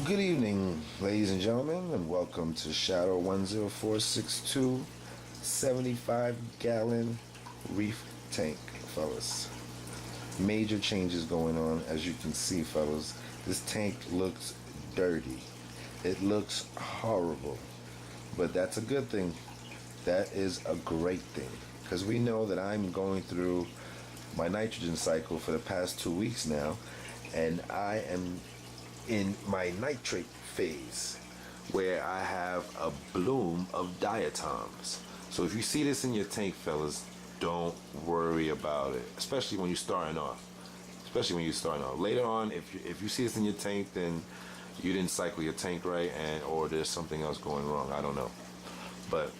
Good evening, ladies and gentlemen, and welcome to Shadow 10462 75-gallon reef tank, fellas. Major changes going on, as you can see, fellas. This tank looks dirty. It looks horrible, but that's a good thing. That is a great thing, because we know that I'm going through my nitrogen cycle for the past 2 weeks now, and I am in my nitrate phase, where I have a bloom of diatoms. So if you see this in your tank, fellas, don't worry about it, especially when you're starting off. Later on, if you see this in your tank, then you didn't cycle your tank right, or there's something else going wrong. I don't know, but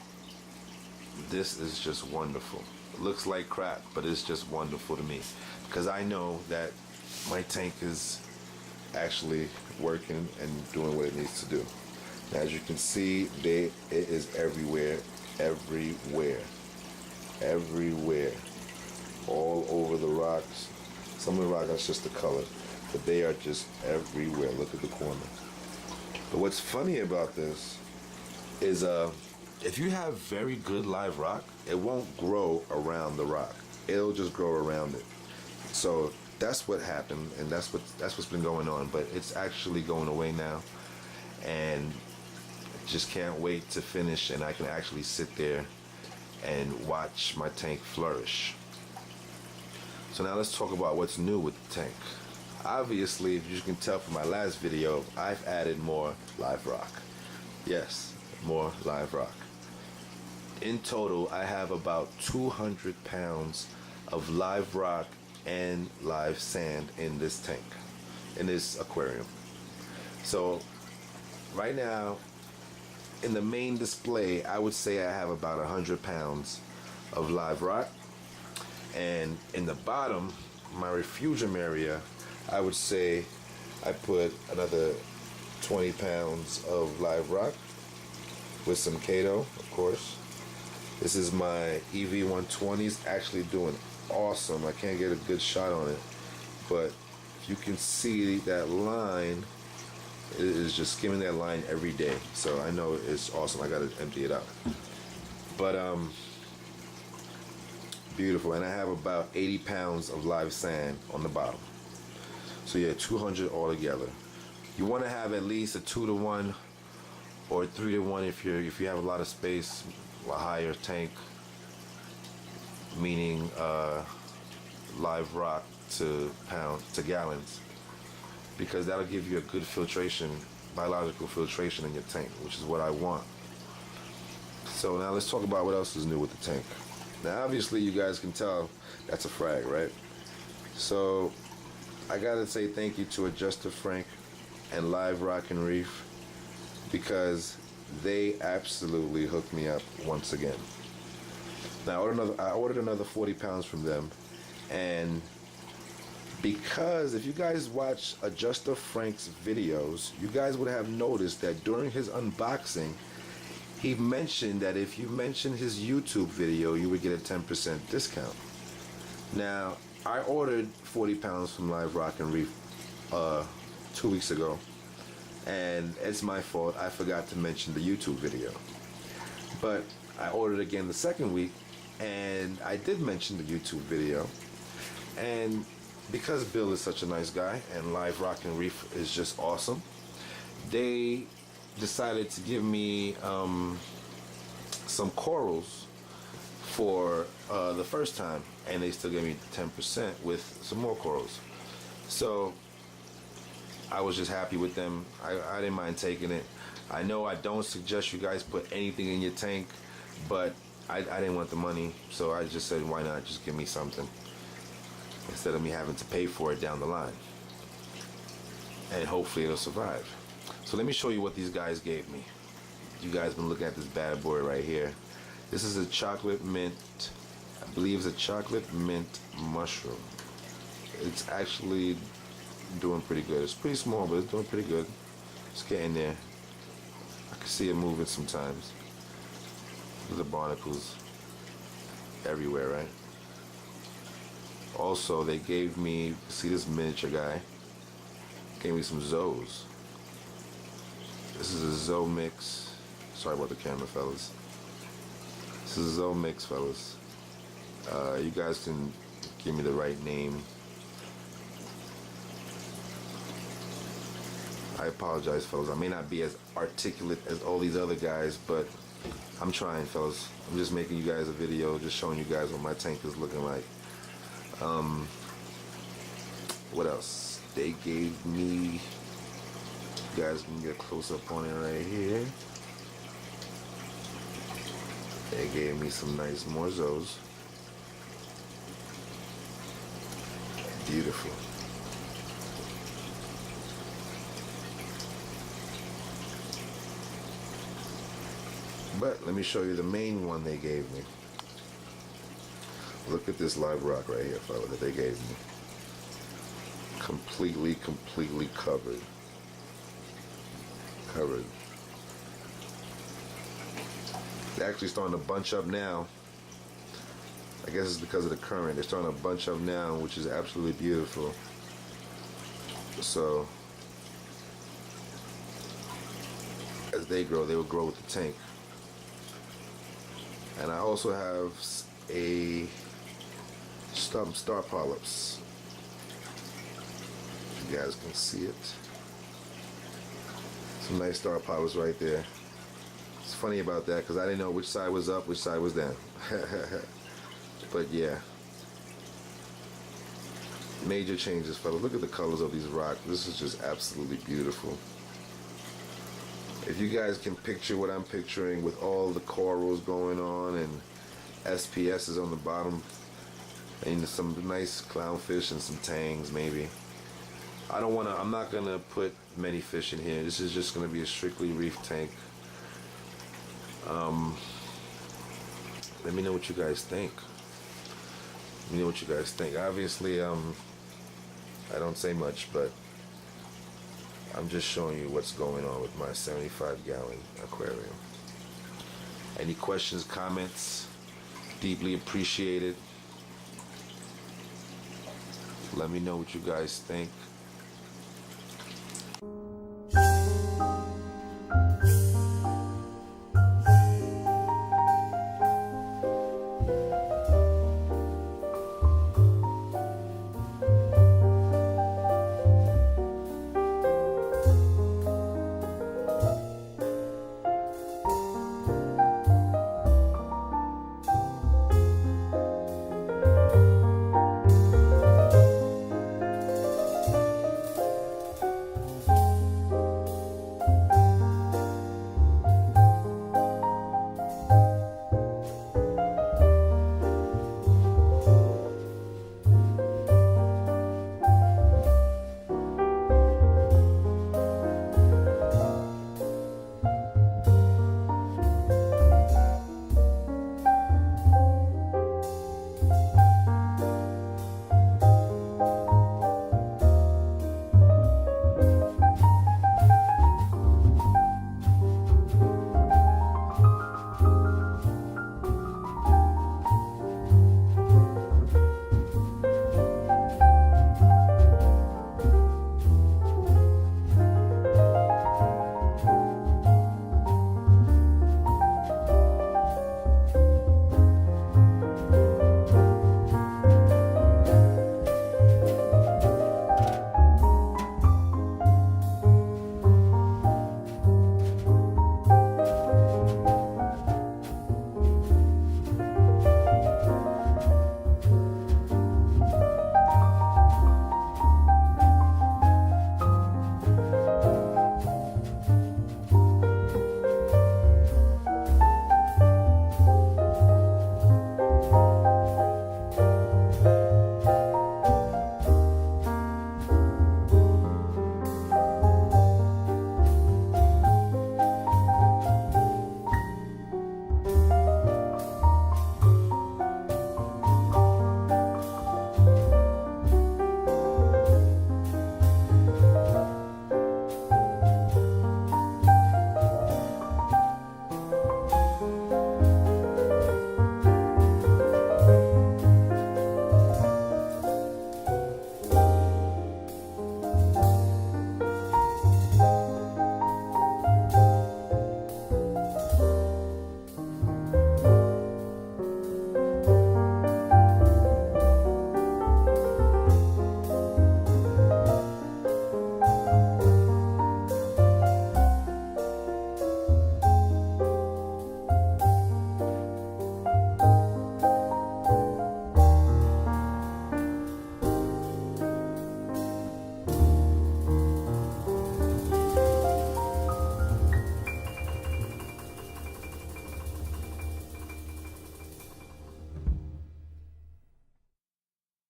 this is just wonderful. It looks like crap, but it's just wonderful to me, because I know that my tank is actually working and doing what it needs to do. Now, as you can see, it is everywhere, all over the rocks. Some of the rocks, that's just the color, but they are just everywhere. Look at the corner. But what's funny about this is if you have very good live rock, it won't grow around the rock. It'll just grow around it. So that's what happened, and that's what's been going on. But it's actually going away now, and just can't wait to finish, and I can actually sit there and watch my tank flourish. So now let's talk about what's new with the tank. Obviously, if you can tell from my last video, I've added more live rock. Yes, more live rock. In total, I have about 200 pounds of live rock and live sand in this tank, in this aquarium. So right now, in the main display, I would say I have about 100 pounds of live rock, and in the bottom, my refugium area, I would say I put another 20 pounds of live rock with some Kato, of course. This is my EV120. It's actually doing awesome. I can't get a good shot on it, but you can see that line. It is just skimming that line every day, so I know it's awesome. I gotta empty it out, but beautiful. And I have about 80 pounds of live sand on the bottom, so yeah, 200 altogether. You want to have at least a 2-to-1 or 3-to-1 if you have a lot of space, a higher tank, meaning live rock to gallons, because that'll give you a good filtration, biological filtration in your tank, which is what I want. So now let's talk about what else is new with the tank. Now obviously you guys can tell that's a frag, right? So I gotta say thank you to Adjuster Frank and Live Rock and Reef, because they absolutely hooked me up once again. Now I ordered another 40 pounds from them, and because if you guys watch Adjuster Frank's videos, you guys would have noticed that during his unboxing, he mentioned that if you mentioned his YouTube video, you would get a 10% discount. Now, I ordered 40 pounds from Live Rock and Reef 2 weeks ago, and it's my fault. I forgot to mention the YouTube video. But I ordered again the second week, and I did mention the YouTube video. And because Bill is such a nice guy and Live Rock and Reef is just awesome, they decided to give me some corals for the first time, and they still gave me 10% with some more corals. So I was just happy with them. I didn't mind taking it. I know I don't suggest you guys put anything in your tank, but I didn't want the money, so I just said, why not just give me something instead of me having to pay for it down the line, and hopefully it'll survive. So let me show you what these guys gave me. You guys been looking at this bad boy right here. This is a chocolate mint, I believe it's a chocolate mint mushroom. It's actually doing pretty good. It's pretty small, but it's doing pretty good. It's getting there. I can see it moving sometimes. Look at the barnacles everywhere, right? Also, they gave me, see this miniature guy? Gave me some Zoes. This is a Zoe mix. Sorry about the camera, fellas. This is a Zoe mix, fellas. You guys can give me the right name. I apologize, fellas. I may not be as articulate as all these other guys, but I'm trying, fellas. I'm just making you guys a video, just showing you guys what my tank is looking like. What else? They gave me, you guys can get a close up on it right here. They gave me some nice morzos. Beautiful. But let me show you the main one they gave me. Look at this live rock right here, fella, that they gave me. Completely covered. They're actually starting to bunch up now. I guess it's because of the current. They're starting to bunch up now, which is absolutely beautiful. So, as they grow, they will grow with the tank. And I also have a star polyps. You guys can see it. Some nice star polyps right there. It's funny about that because I didn't know which side was up, which side was down. But yeah, major changes, fellas. Look at the colors of these rocks. This is just absolutely beautiful. If you guys can picture what I'm picturing with all the corals going on and SPS is on the bottom and some nice clownfish and some tangs maybe. I'm not gonna put many fish in here. This is just gonna be a strictly reef tank. Let me know what you guys think. Let me know what you guys think. Obviously, I don't say much, but I'm just showing you what's going on with my 75-gallon aquarium. Any questions, comments? Deeply appreciated. Let me know what you guys think.